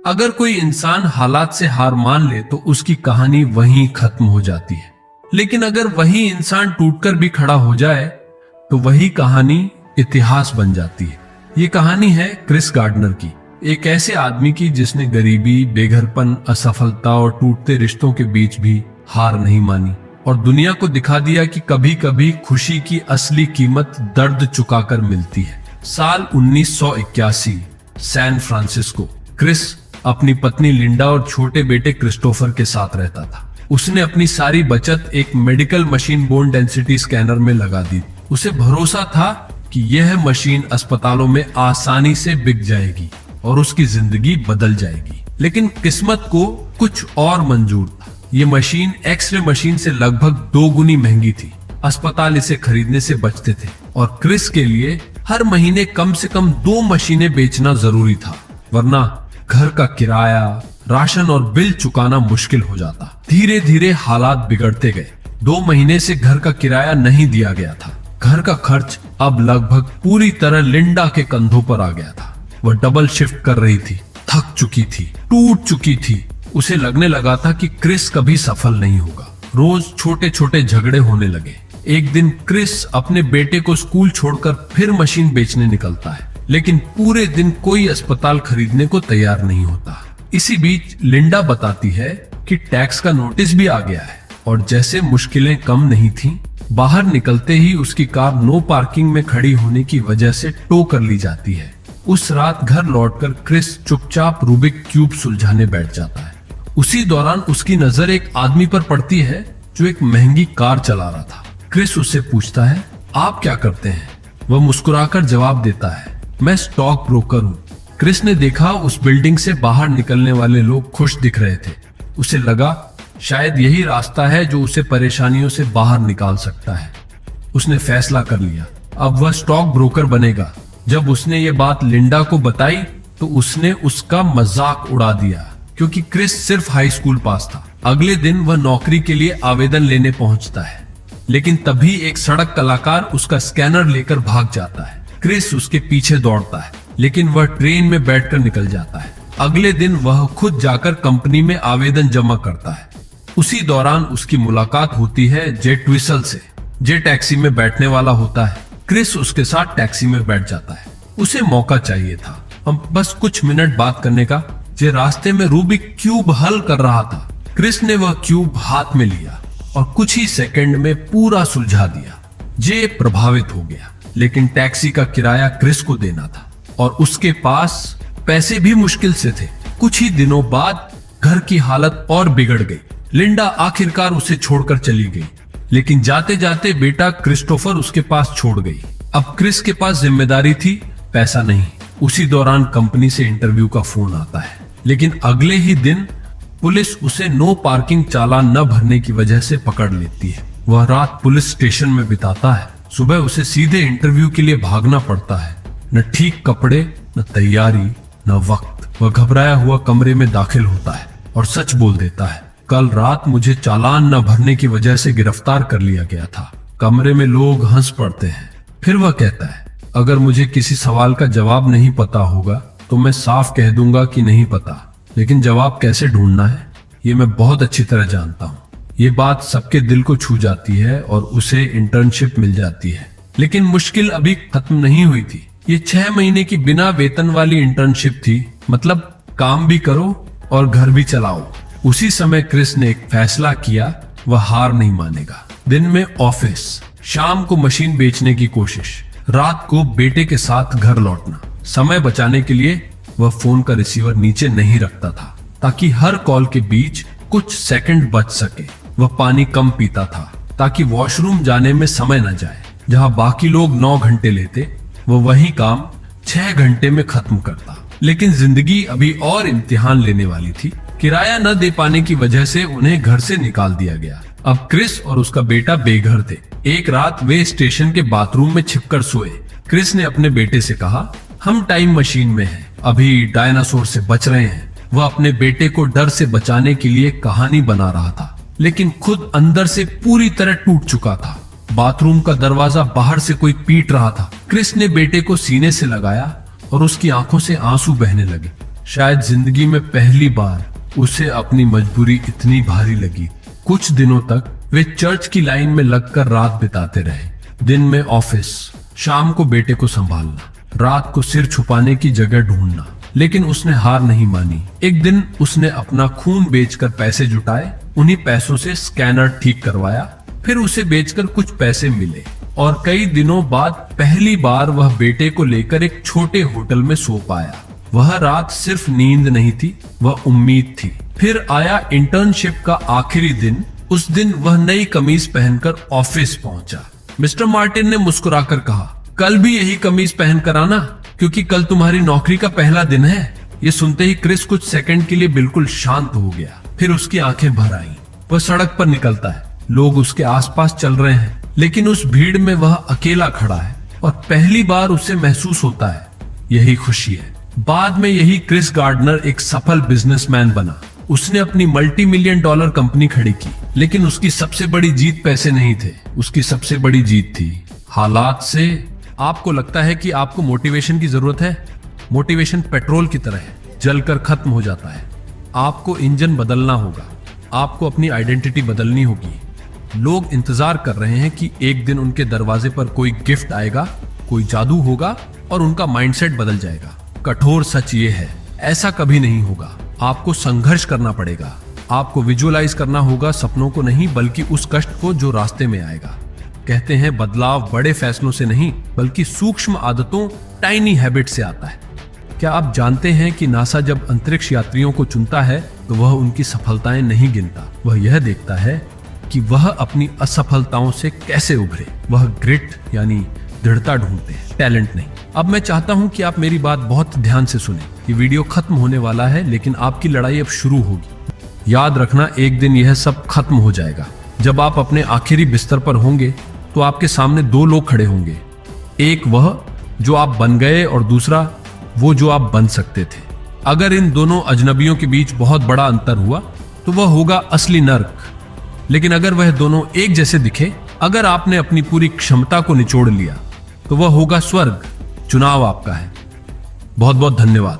अगर कोई इंसान हालात से हार मान ले तो उसकी कहानी वहीं खत्म हो जाती है, लेकिन अगर वही इंसान टूटकर भी खड़ा हो जाए तो वही कहानी इतिहास बन जाती है। ये कहानी है क्रिस गार्डनर की, एक ऐसे आदमी की जिसने गरीबी, बेघरपन, असफलता और टूटते रिश्तों के बीच भी हार नहीं मानी और दुनिया को दिखा दिया कि कभी कभी खुशी की असली कीमत दर्द चुकाकर मिलती है। साल 1981, सैन फ्रांसिस्को। क्रिस अपनी पत्नी लिंडा और छोटे बेटे क्रिस्टोफर के साथ रहता था। उसने अपनी सारी बचत एक medical machine bone density scanner में लगा दी। उसे भरोसा था कि यह मशीन अस्पतालों में आसानी से बिक जाएगी और उसकी जिंदगी बदल जाएगी। लेकिन किस्मत को कुछ और मंजूर था। ये मशीन एक्सरे मशीन से लगभग 2 गुनी महंगी थी। अस्पताल इसे खरीदने से बचते थे और क्रिस के लिए हर महीने कम से कम 2 मशीनें बेचना जरूरी था, वरना घर का किराया, राशन और बिल चुकाना मुश्किल हो जाता। धीरे धीरे हालात बिगड़ते गए। 2 महीने से घर का किराया नहीं दिया गया था। घर का खर्च अब लगभग पूरी तरह लिंडा के कंधों पर आ गया था। वह डबल शिफ्ट कर रही थी, थक चुकी थी, टूट चुकी थी। उसे लगने लगा था कि क्रिस कभी सफल नहीं होगा। रोज छोटे छोटे झगड़े होने लगे। एक दिन क्रिस अपने बेटे को स्कूल छोड़कर फिर मशीन बेचने निकलता है, लेकिन पूरे दिन कोई अस्पताल खरीदने को तैयार नहीं होता। इसी बीच लिंडा बताती है कि टैक्स का नोटिस भी आ गया है और जैसे मुश्किलें कम नहीं थीं, बाहर निकलते ही उसकी कार नो पार्किंग में खड़ी होने की वजह से टो कर ली जाती है। उस रात घर लौटकर क्रिस चुपचाप रूबिक क्यूब सुलझाने बैठ जाता है। उसी दौरान उसकी नजर एक आदमी पर पड़ती है जो एक महंगी कार चला रहा था। क्रिस उससे पूछता है, आप क्या करते हैं? वह मुस्कुराकर जवाब देता है, मैं स्टॉक ब्रोकर हूँ। क्रिस ने देखा उस बिल्डिंग से बाहर निकलने वाले लोग खुश दिख रहे थे। उसे लगा शायद यही रास्ता है जो उसे परेशानियों से बाहर निकाल सकता है। उसने फैसला कर लिया, अब वह स्टॉक ब्रोकर बनेगा। जब उसने ये बात लिंडा को बताई तो उसने उसका मजाक उड़ा दिया, क्योंकि क्रिस सिर्फ हाई स्कूल पास था। अगले दिन वह नौकरी के लिए आवेदन लेने पहुंचता है, लेकिन तभी एक सड़क कलाकार उसका स्कैनर लेकर भाग जाता है। क्रिस उसके पीछे दौड़ता है, लेकिन वह ट्रेन में बैठकर निकल जाता है। अगले दिन वह खुद जाकर कंपनी में आवेदन जमा करता है। उसी दौरान उसकी मुलाकात होती है जेट विसल से। जे टैक्सी में बैठने वाला होता है। क्रिस उसके साथ टैक्सी में बैठ जाता है। उसे मौका चाहिए था, हम बस कुछ मिनट बात करने का। जे रास्ते में रूबिक क्यूब हल कर रहा था। क्रिस ने वह क्यूब हाथ में लिया और कुछ ही सेकंड में पूरा सुलझा दिया। जे प्रभावित हो गया, लेकिन टैक्सी का किराया क्रिस को देना था और उसके पास पैसे भी मुश्किल से थे। कुछ ही दिनों बाद घर की हालत और बिगड़ गई। लिंडा आखिरकार उसे छोड़कर चली गई, लेकिन जाते जाते बेटा क्रिस्टोफर उसके पास छोड़ गई। अब क्रिस के पास जिम्मेदारी थी, पैसा नहीं। उसी दौरान कंपनी से इंटरव्यू का फोन आता है, लेकिन अगले ही दिन पुलिस उसे नो पार्किंग चालान न भरने की वजह से पकड़ लेती है। वह रात पुलिस स्टेशन में बिताता है। सुबह उसे सीधे इंटरव्यू के लिए भागना पड़ता है। न ठीक कपड़े, न तैयारी, न वक्त। वह घबराया हुआ कमरे में दाखिल होता है और सच बोल देता है, कल रात मुझे चालान न भरने की वजह से गिरफ्तार कर लिया गया था। कमरे में लोग हंस पड़ते हैं। फिर वह कहता है, अगर मुझे किसी सवाल का जवाब नहीं पता होगा तो मैं साफ कह दूंगा कि नहीं पता, लेकिन जवाब कैसे ढूंढना है ये मैं बहुत अच्छी तरह जानता हूँ। ये बात सबके दिल को छू जाती है और उसे इंटर्नशिप मिल जाती है। लेकिन मुश्किल अभी खत्म नहीं हुई थी। ये 6 महीने की बिना वेतन वाली इंटर्नशिप थी, मतलब काम भी करो और घर भी चलाओ। उसी समय क्रिस ने एक फैसला किया, वह हार नहीं मानेगा। दिन में ऑफिस, शाम को मशीन बेचने की कोशिश, रात को बेटे के साथ घर लौटना। समय बचाने के लिए वह फोन का रिसीवर नीचे नहीं रखता था, ताकि हर कॉल के बीच कुछ सेकंड बच सके। वह पानी कम पीता था ताकि वॉशरूम जाने में समय न जाए। जहां बाकी लोग 9 घंटे लेते, वह वही काम 6 घंटे में खत्म करता। लेकिन जिंदगी अभी और इम्तिहान लेने वाली थी। किराया न दे पाने की वजह से उन्हें घर से निकाल दिया गया। अब क्रिस और उसका बेटा बेघर थे। एक रात वे स्टेशन के बाथरूम में छिपकर सोए। क्रिस ने अपने बेटे से कहा, हम टाइम मशीन में हैं, अभी डायनासोर से बच रहे हैं। वह अपने बेटे को डर से बचाने के लिए कहानी बना रहा था, लेकिन खुद अंदर से पूरी तरह टूट चुका था। बाथरूम का दरवाजा बाहर से कोई पीट रहा था। क्रिस ने बेटे को सीने से लगाया और उसकी आंखों से आंसू बहने लगे। शायद जिंदगी में पहली बार उसे अपनी मजबूरी इतनी भारी लगी। कुछ दिनों तक वे चर्च की लाइन में लगकर रात बिताते रहे। दिन में ऑफिस, शाम को बेटे को संभालना, रात को सिर छुपाने की जगह ढूंढना। लेकिन उसने हार नहीं मानी। एक दिन उसने अपना खून बेचकर पैसे जुटाए, उन्हीं पैसों से स्कैनर ठीक करवाया, फिर उसे बेचकर कुछ पैसे मिले और कई दिनों बाद पहली बार वह बेटे को लेकर एक छोटे होटल में सो पाया। वह रात सिर्फ नींद नहीं थी, वह उम्मीद थी। फिर आया इंटर्नशिप का आखिरी दिन। उस दिन वह नई कमीज पहनकर ऑफिस पहुंचा। मिस्टर मार्टिन ने मुस्कुराकर कहा, कल भी यही कमीज पहनकर आना, क्योंकि कल तुम्हारी नौकरी का पहला दिन है। ये सुनते ही क्रिस कुछ सेकंड के लिए बिल्कुल शांत हो गया। फिर उसकी आंखें भर आईं। वह सड़क पर निकलता है, लोग उसके आसपास चल रहे हैं, लेकिन उस भीड़ में वह अकेला खड़ा है और पहली बार उसे महसूस होता है यही खुशी है। बाद में यही क्रिस गार्डनर एक सफल बिजनेसमैन बना। उसने अपनी $multi-million कंपनी खड़ी की, लेकिन उसकी सबसे बड़ी जीत पैसे नहीं थे, उसकी सबसे बड़ी जीत थी हालात से। आपको लगता है कि आपको मोटिवेशन की जरूरत है? मोटिवेशन पेट्रोल की तरह है, जलकर खत्म हो जाता है। आपको इंजन बदलना होगा, आपको अपनी आइडेंटिटी बदलनी होगी। लोग इंतजार कर रहे हैं कि एक दिन उनके दरवाजे पर कोई गिफ्ट आएगा, कोई जादू होगा और उनका माइंडसेट बदल जाएगा। कठोर सच ये है, ऐसा कभी नहीं होगा। आपको संघर्ष करना पड़ेगा। आपको विजुअलाइज करना होगा सपनों को नहीं, बल्कि उस कष्ट को जो रास्ते में आएगा। कहते हैं बदलाव बड़े फैसलों से नहीं, बल्कि सूक्ष्म आदतों, टाइनी हैबिट से आता है। क्या आप जानते हैं कि नासा जब अंतरिक्ष यात्रियों को चुनता है तो वह उनकी सफलताएं नहीं गिनता, वह यह देखता है कि वह अपनी असफलताओं से कैसे उभरे। वह ग्रिट यानी दृढ़ता ढूंढते हैं, टैलेंट नहीं। अब मैं चाहता हूं कि आप मेरी बात बहुत ध्यान से सुने। ये वीडियो खत्म होने वाला है, लेकिन आपकी लड़ाई अब शुरू होगी। याद रखना, एक दिन यह सब खत्म हो जाएगा। जब आप अपने आखिरी बिस्तर पर होंगे तो आपके सामने दो लोग खड़े होंगे, एक वह जो आप बन गए और दूसरा वो जो आप बन सकते थे। अगर इन दोनों अजनबियों के बीच बहुत बड़ा अंतर हुआ तो वह होगा असली नर्क। लेकिन अगर वह दोनों एक जैसे दिखे, अगर आपने अपनी पूरी क्षमता को निचोड़ लिया, तो वह होगा स्वर्ग। चुनाव आपका है। बहुत बहुत धन्यवाद।